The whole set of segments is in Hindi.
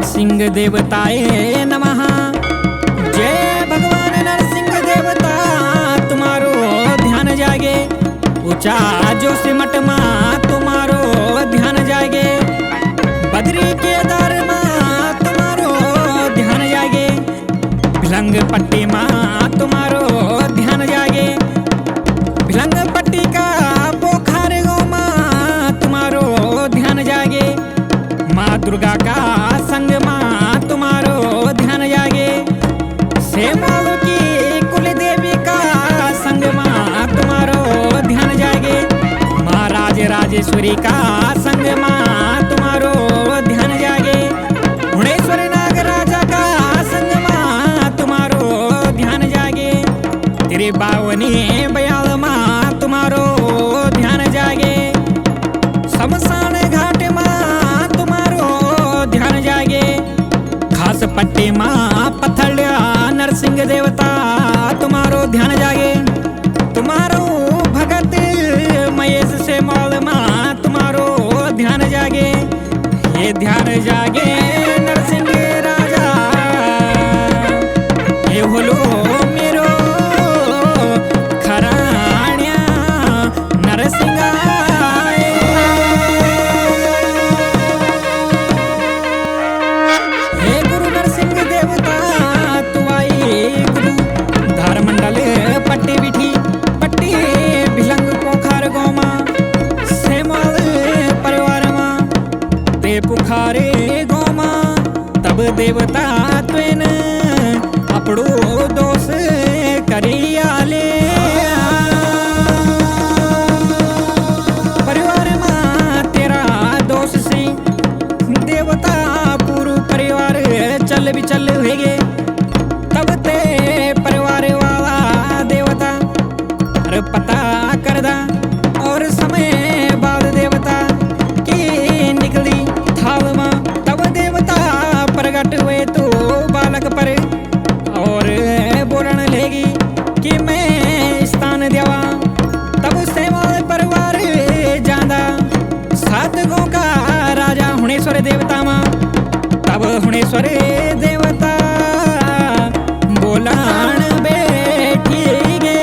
नरसिंह देवताए नमः। जय भगवान नरसिंह देवता तुम्हारो ध्यान जागे। ऊंचा जो सिमट माँ तुम्हारो ध्यान जागे। बद्री केदार माँ तुम्हारो ध्यान जागे। भिलंग पट्टी माँ तुम्हारो ध्यान जागे। भिलंग पट्टी का पोखर गो माँ तुम्हारो ध्यान जागे। माँ दुर्गा का संग माँ तुम्हारो ध्यान जागे। सेमाल की कुल देवी का संग माँ तुम्हारो ध्यान जागे। माँ राज राजेश्वरी का संग माँ तुम्हारो ध्यान जागे। भुवनेश्वरी नाग राजा का संग माँ तुम्हारो ध्यान जागे। तेरे बावनी बयाल माँ तुम्हारो ध्यान जागे। शमशान घाट माँ तुम्हारो ध्यान जागे। खास पट्टी माँ पथड़िया नरसिंह देवता तुम्हारो ध्यान जागे। तुम्हारो भगत महेश से मौल माँ तुम्हारो ध्यान जागे। ये ध्यान जागे नरसिंह राजा। ये होलो मेरो खराण्या नरसिंह आए। हे गुरु नरसिंह देवता तू आई गुरु। धारमंडल पट्टी बिठी पट्टी भिलंग पोखर गोमा। सेमल परिवार माँ ते पुखारे गोमा। तब देवता त्वेन अपड़ो दोष करियाले। परिवार माँ तेरा दोष से देवता पूर्व परिवार चल विचल होगे। तब ते परिवार वाला देवता अरे पता करदा। और समय बाद देवता की निकली थाल माँ। तब देवता प्रगट हुए तो बालक पर और बोलन लेगी कि मैं स्थान देवा। तब सेवाल परिवार जांदा सात गो का राजा हुणेश्वर देवता माँ। तब हुणेश्वर देवता बोलान बैठी गे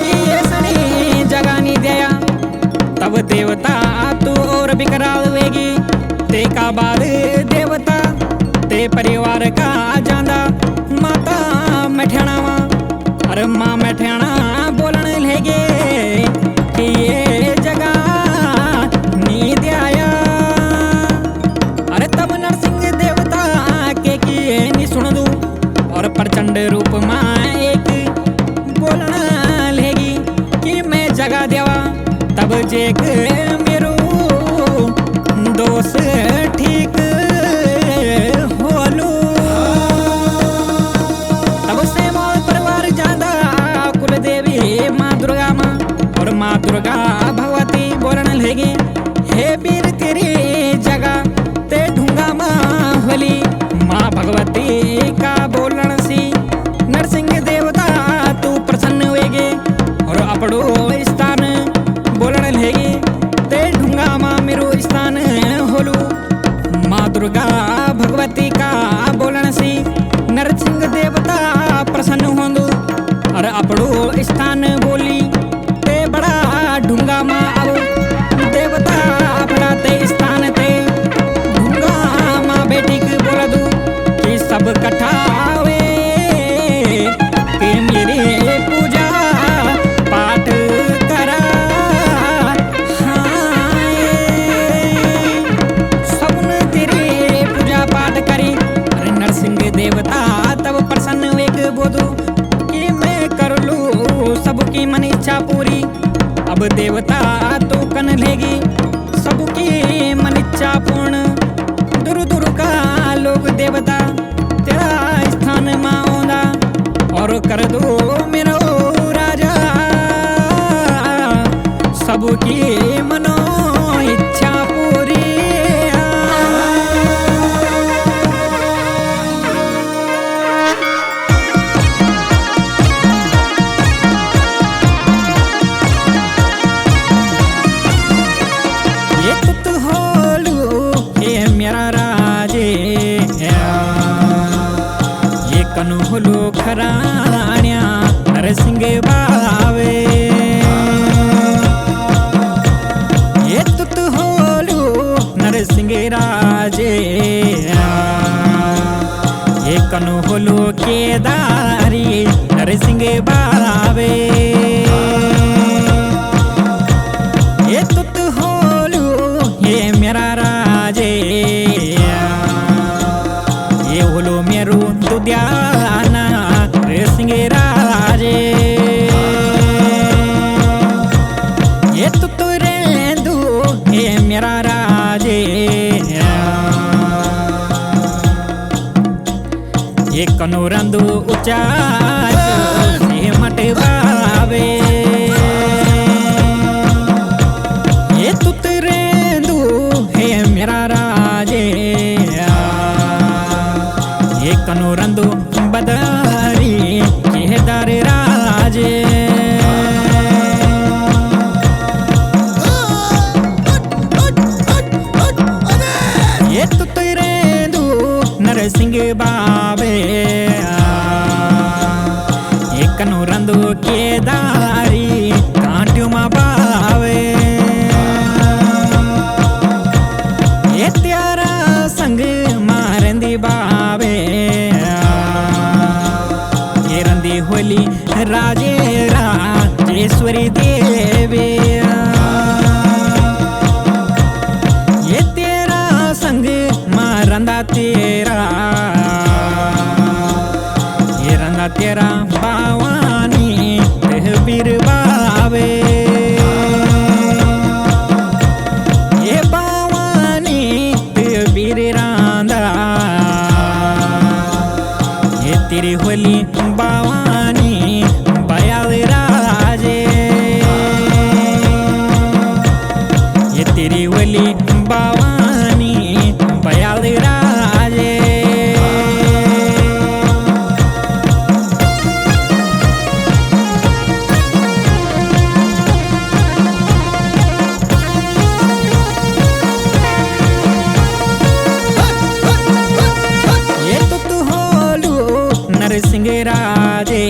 कि ये सनी जगह नहीं दिया। तब देवता तू और बिकराल वेगी। ते का बाद देवता ते परिवार का जांदा माता मैठाणा माँ। अरे माँ मैठाणा बोलन लेगे कि ये जगह नी दिया। अरे तब नरसिंह देवता के किए नी सुन दू। और प्रचंड रूप माँ एक बोलना लेगी कि मैं जगह देवा। तब जेक मेरो दोष ठीक होलू। तब से मोर परिवार जादा कुल देवी माँ दुर्गा माँ। और माँ दुर्गा भगवती बोलन लेगी हे वीर तेरी जगह ते ढूंगा माँ होली। माँ भगवती का बोलन सी नरसिंह देवता तू प्रसन्न होगे। और अपड़ो स्थान बोलन लेगी ते ढूंगा माँ मेरो स्थान होलू। माँ दुर्गा भगवती का बोलन सी नरसिंह देवता प्रसन्न होंदू। और अपड़ो स्थान बोली ते बड़ा ढूंगा माँ। अब देवता अपना ते स्थान ते ढूंगा माँ बेटी के बोला दू कि सब कट्ठा आवे कि मेरे पूजा पाठ करा। सबने तेरे पूजा पाठ करी। अरे नरसिंह देवता तब प्रसन्न हुए के बोधू कि मैं कर लू सबकी मन इच्छा पूरी। अब देवता तो कन लेगी सबकी मन इच्छा पूर्ण। दूर दूर का लोग देवता तेरा स्थान माँ औंदा। और कर दो मेरो राजा सबकी मनो इच्छा पूरी। ये तुत होलू हे खराण्या नरसिंह बावे ये तुत होलू नरसिंह राजे ये कनु होलू केदारी नरसिंह बावे ये तुत होलू ये मेरा राजे ये होलो मेरू दुद्याना नरसिंह राजे ये तुत रेंदू ये मेरा राजे ये कनुरंदु ऊंचा ये मटे बावे ये तुत रेंदू हे मेरा राजे ये कनुरंदु बदारी केदार राजे ये तुत रेंदू नरसिंह बावे ये कनुरंदु केदारी कांट्यू मा बावे ये त्यारा संग मारंदी बावे ये रंदी होली राजे राजेश्वरी देवी ये तेरा संग मारंदा तेरा ये रंदा तेरा बावानी तहबीर बावे ये बावानी तहबीर रांदा ये तेरी होली बावानी बयाल राजे ये तेरी होली बावानी बयाल राजे ये तुत होलू नरसिंह राजे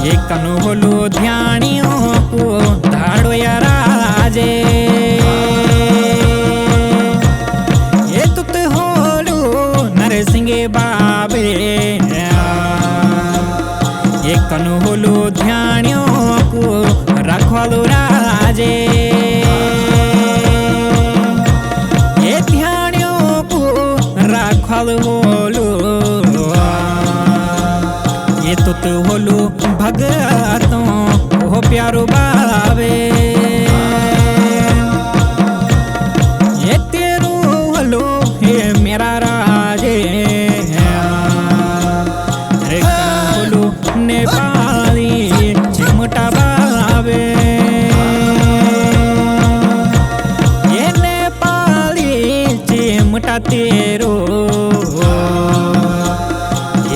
ये कनु होलू ध्यानियों को धाड़ो या राजे ये तुत होलू नरसिंह बाबे ये कनु होलू ध्यानियों को रखवालो राजे ये ध्यानियों को रखवाल होलू ये तुत होलू भगतों ओ प्यारो बावे ये तेरू होलू ये मेरा राजे रे होलू नेपाली चिमटा बावे ये नेपाली चिमटा तेरो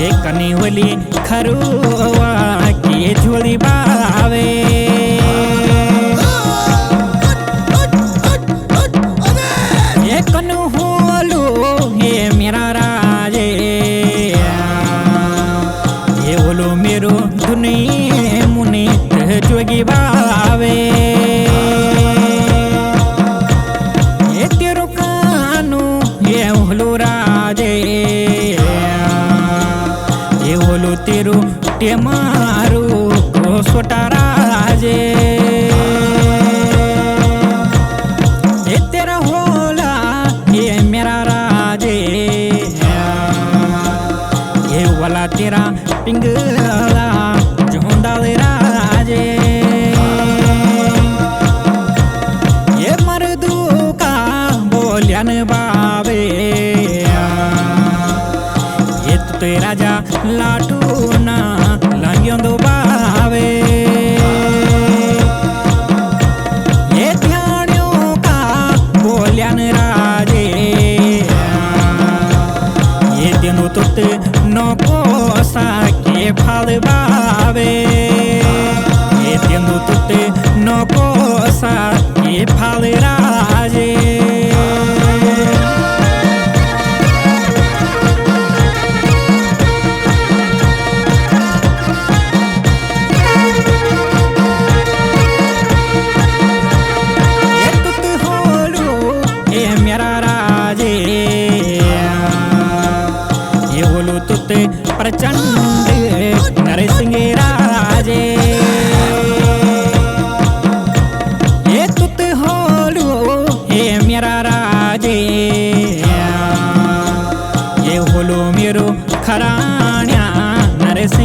ये कनी होली खरुआ की झोली बावे ये कनु होलू ये मेरा राजे ये होलो मेरो धुनी मुनि जोगी बावे ये तेरो कानू ये होलो राजे ये होलो तेरो टेमारू को सोटा राजे ये तेरा होला ये मेरा राजे ये वाला तेरा पिंगला झोंडाल राजे ये मर्दू का बोलियन बावे ये तो राजा लाटू ना लंगियों दो बावे ये ध्यानियों का बोलियन राजे ये दिनों तुत नको साके फल बावे ये दिनों तुत नको साके फल राजे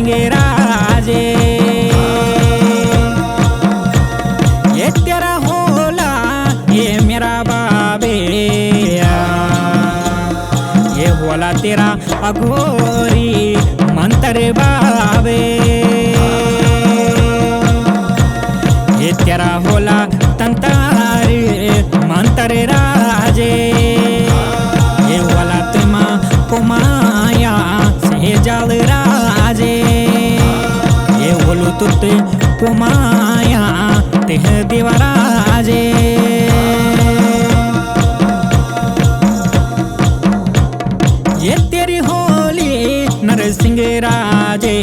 सिंह राजे ये तेरा होला ये मेरा बाबे ये होला तेरा अघोरी मंत्र बाबे ये तेरा होला तंतार मंत्र राजे ये होला तुमा कुमाया से जल राजे ये बोलो तुत कुमाया तेह दिवराजे ये तेरी होली नरसिंह राजे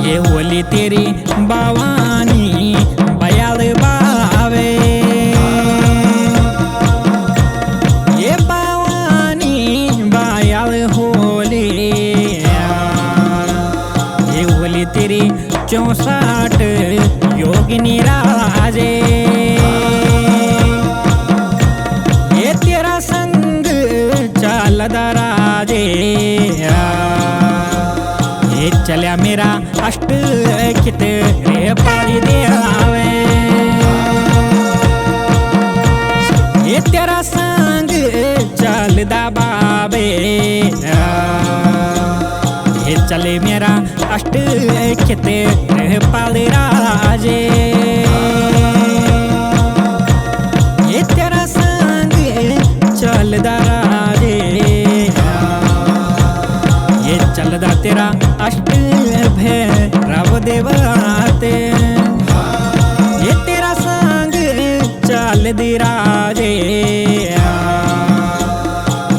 ये होली तेरी बावानी बयाल बावे ये बावानी बयाल होली ये होली तेरी 64 योगिनी राजे ये तेरा संग चलदा राजे ये चलिया मेरा अष्ट कित रे पारी देवे ये तेरा संग चलदा बाबे ये चले मेरा अष्ट कित रे पाली राजे ये तेरा संग चलदा राजे ये चलदा तेरा अष्ट भैरव देवते ये तेरा संग चल दी राजे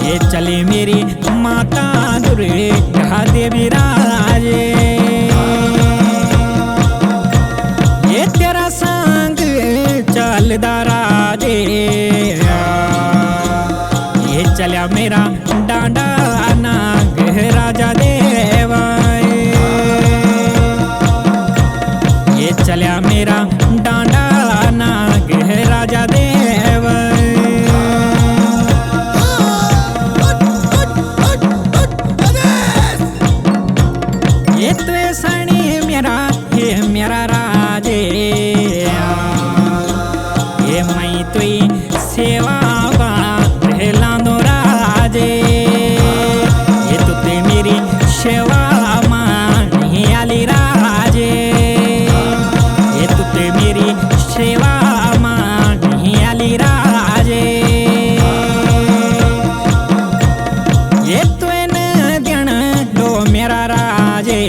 ये चली मेरी माता दुर्गा देवी राजे ये तेरा संग चलदा राजे ये चलिया मेरा डांडा नाग राजा देवा ये चलिया मेरा डांडा नाग राजा देवा ये त्वे सणी मेरा राजे ये मैं तुई सेवा लांदो राजे ये तुते मेरी सेवा मानी आली राजे ये तुते मेरी सेवा मानी आली राजे ये तुन दिन लो मेरा राजे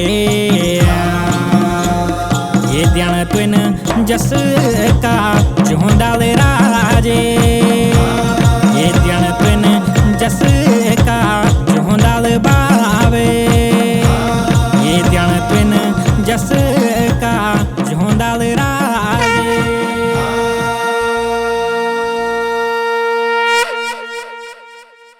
ये दिन तुन जस का जोंदाल राजे ये दिन तुन जस का जोंदाल बावे